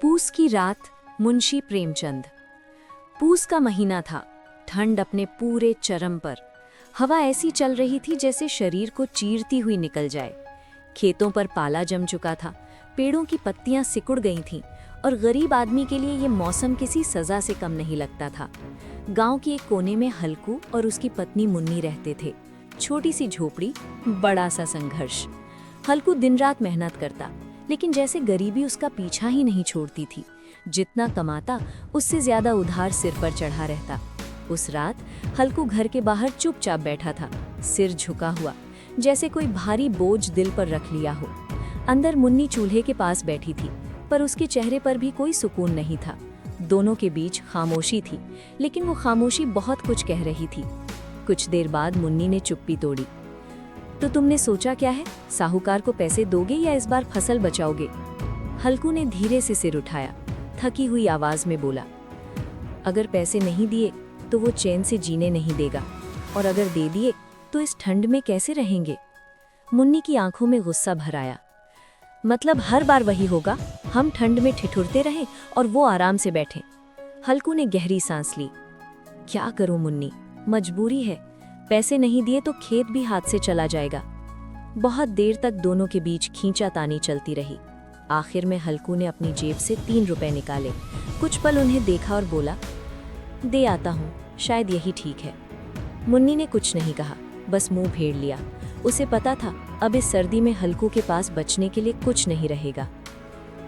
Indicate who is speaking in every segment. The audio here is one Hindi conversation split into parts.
Speaker 1: पूस की रात। मुंशी प्रेमचंद। पूस का महीना था। ठंड अपने पूरे चरम पर। हवा ऐसी चल रही थी जैसे शरीर को चीरती हुई निकल जाए। खेतों पर पाला जम चुका था। पेड़ों की पत्तियां सिकुड़ गई थीं और गरीब आदमी के लिए ये मौसम किसी सजा से कम नहीं लगता था। गांव के एक कोने में हल्कू और उसकी पत्नी मुन्नी रहते थे। छोटी सी झोपड़ी, बड़ा सा संघर्ष। हल्कू दिन रात मेहनत करता, लेकिन जैसे गरीबी उसका पीछा ही नहीं छोड़ती थी। जितना कमाता उससे ज्यादा उधार सिर पर चढ़ा रहता। उस रात हल्कू घर के बाहर चुपचाप बैठा था, सिर झुका हुआ, जैसे कोई भारी बोझ दिल पर रख लिया हो। अंदर मुन्नी चूल्हे के पास बैठी थी, पर उसके चेहरे पर भी कोई सुकून नहीं था। दोनों के बीच खामोशी थी, लेकिन वो खामोशी बहुत कुछ कह रही थी। कुछ देर बाद मुन्नी ने चुप्पी तोड़ी। तो तुमने सोचा क्या है? साहूकार को पैसे दोगे या इस बार फसल बचाओगे? हल्कू ने धीरे से सिर उठाया, थकी हुई आवाज में बोला, अगर पैसे नहीं दिए तो वो चैन से जीने नहीं देगा, और अगर दे दिए तो इस ठंड में कैसे रहेंगे? मुन्नी की आंखों में गुस्सा भर आया। मतलब हर बार वही होगा, हम ठंड में ठिठुरते रहें और वो आराम से बैठें। हल्कू ने गहरी सांस ली। क्या करूं मुन्नी, मजबूरी है। पैसे नहीं दिए तो खेत भी हाथ से चला जाएगा। बहुत देर तक दोनों के बीच खींचातानी चलती रही। आखिर में हल्कू ने अपनी जेब से 3 रुपए निकाले। कुछ पल उन्हें देखा और बोला, दे आता हूँ, शायद यही ठीक है। मुन्नी ने कुछ नहीं कहा, बस मुंह फेर लिया। उसे पता था अब इस सर्दी में हल्कू के पास बचने के लिए कुछ नहीं रहेगा।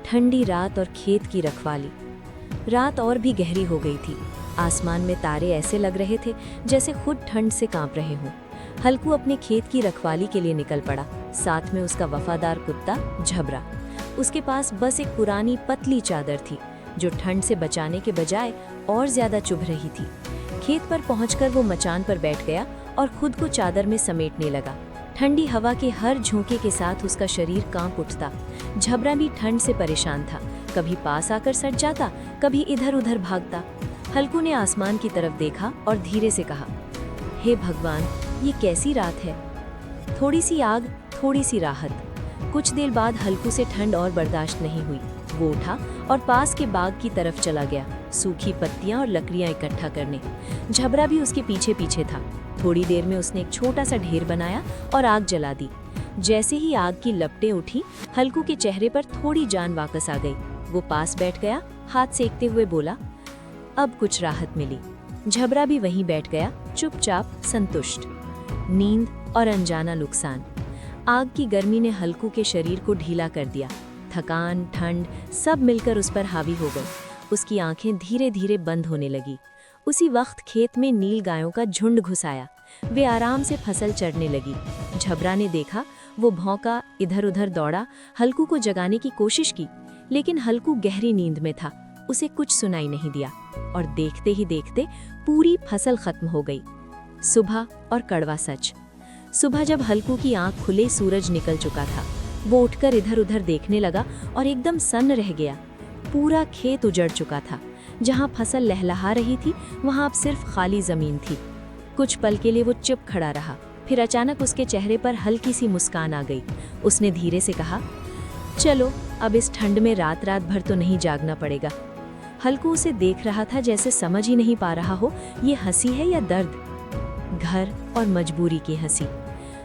Speaker 1: ठंडी रात और खेत की रखवाली। रात और भी गहरी हो गई थी। आसमान में तारे ऐसे लग रहे थे जैसे खुद ठंड से कांप रहे हों। हल्कू अपने खेत की रखवाली के लिए निकल पड़ा, साथ में उसका वफादार कुत्ता झबरा। उसके पास बस एक पुरानी पतली चादर थी, जो ठंड से बचाने के बजाय और ज्यादा चुभ रही थी। खेत पर पहुंचकर वो मचान पर बैठ गया और खुद को चादर में समेटने लगा। ठंडी हवा के हर झोंके के साथ उसका शरीर कांप उठता। झबरा भी ठंड से परेशान था, कभी पास आकर सट जाता, कभी इधर उधर भागता। हल्कू ने आसमान की तरफ देखा और धीरे से कहा, हे भगवान, ये कैसी रात है। थोड़ी सी आग, थोड़ी सी राहत। कुछ देर बाद हल्कू से ठंड और बर्दाश्त नहीं हुई। वो उठा और पास के बाग की तरफ चला गया, सूखी पत्तियां और लकड़ियां इकट्ठा करने। झबरा भी उसके पीछे पीछे था। थोड़ी देर में उसने एक छोटा सा ढेर बनाया और आग जला दी। जैसे ही आग की लपटें उठी, हल्कू के चेहरे पर थोड़ी जान वापस आ गई। वो पास बैठ गया, हाथ सेकते हुए बोला, अब कुछ राहत मिली। झबरा भी वहीं बैठ गया, चुपचाप, संतुष्ट। नींद और अनजाना नुकसान। आग की गर्मी ने हल्कू के शरीर को ढीला कर दिया। थकान, ठंड सब मिलकर उस पर हावी हो गई। उसकी आंखें धीरे धीरे बंद होने लगी। उसी वक्त खेत में नील गायों का झुंड घुस आया। वे आराम से फसल चरने लगी। झबरा ने देखा, वो भौंका, इधर उधर दौड़ा, हल्कू को जगाने की कोशिश की, लेकिन हल्कू गहरी नींद में था। उसे कुछ सुनाई नहीं दिया और देखते ही देखते पूरी फसल खत्म हो गई। सुबह और कड़वा सच। सुबह जब हल्कू की आंख खुले सूरज निकल चुका था, वो उठकर इधर उधर देखने लगा और एकदम सन्न रह गया। पूरा खेत उजड़ चुका था। जहां फसल लहलहा रही थी, वहां अब सिर्फ खाली जमीन थी। कुछ पल के लिए वो चुप खड़ा रहा, फिर अचानक उसके चेहरे पर हल्की सी मुस्कान आ गई। उसने धीरे से कहा, चलो, अब इस ठंड में रात रात भर तो नहीं जागना पड़ेगा। हल्कू उसे देख रहा था जैसे समझ ही नहीं पा रहा हो ये हंसी है या दर्द। घर और मजबूरी की हंसी।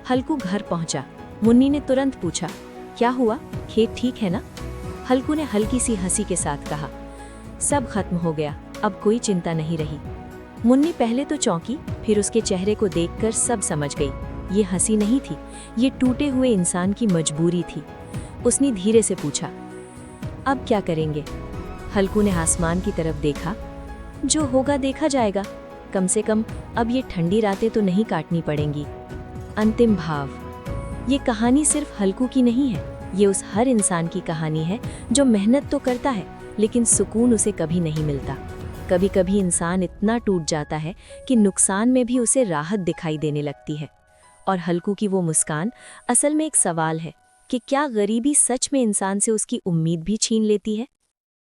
Speaker 1: हल्कू घर पहुंचा। मुन्नी ने तुरंत पूछा, क्या हुआ, खेत ठीक है ना? हल्कू ने हल्की सी हंसी के साथ कहा, सब खत्म हो गया, अब कोई चिंता नहीं रही। मुन्नी पहले तो चौंकी, फिर उसके चेहरे को देखकर सब समझ गई। ये हंसी नहीं थी, ये टूटे हुए इंसान की मजबूरी थी। उसने धीरे से पूछा, अब क्या करेंगे? हल्कू ने आसमान की तरफ देखा, जो होगा देखा जाएगा। कम से कम अब ये ठंडी रातें तो नहीं काटनी पड़ेंगी। अंतिम भाव। ये कहानी सिर्फ हल्कू की नहीं है, ये उस हर इंसान की कहानी है जो मेहनत तो करता है, लेकिन सुकून उसे कभी नहीं मिलता। कभी कभी इंसान इतना टूट जाता है कि नुकसान में भी उसे राहत दिखाई देने लगती है। और हल्कू की वो मुस्कान असल में एक सवाल है कि क्या गरीबी सच में इंसान से उसकी उम्मीद भी छीन लेती है?